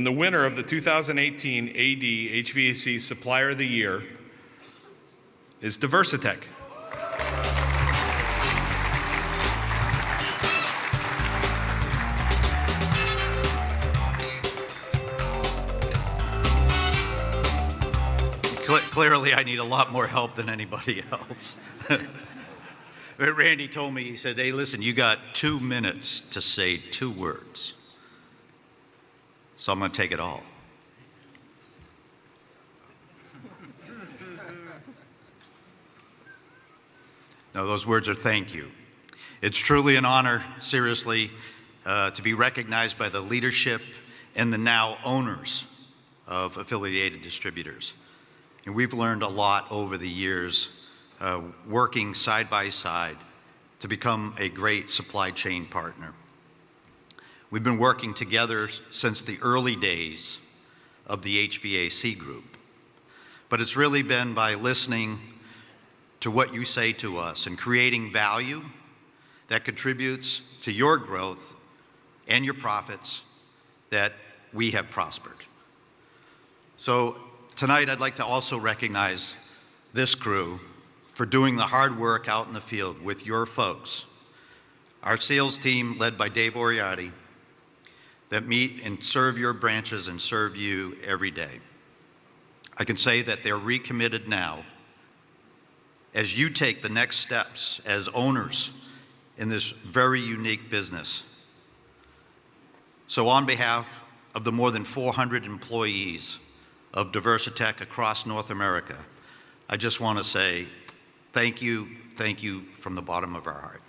And the winner of the 2018 AD HVAC Supplier of the Year is DiversiTech. Clearly, I need a lot more help than anybody else. Randy told me, he said, hey, listen, you got 2 minutes to say 2 words. So I'm going to take it all. No, those words are thank you. It's truly an honor, seriously, to be recognized by the leadership and the now owners of affiliated distributors. And we've learned a lot over the years, working side by side to become a great supply chain partner. We've been working together since the early days of the HVAC group, but it's really been by listening to what you say to us and creating value that contributes to your growth and your profits that we have prospered. So tonight, I'd like to also recognize this crew for doing the hard work out in the field with your folks. Our sales team, led by Dave Oriarty, that meet and serve your branches and serve you every day. I can say that they're recommitted now as you take the next steps as owners in this very unique business. So on behalf of the more than 400 employees of DiversiTech across North America, I just want to say thank you from the bottom of our heart.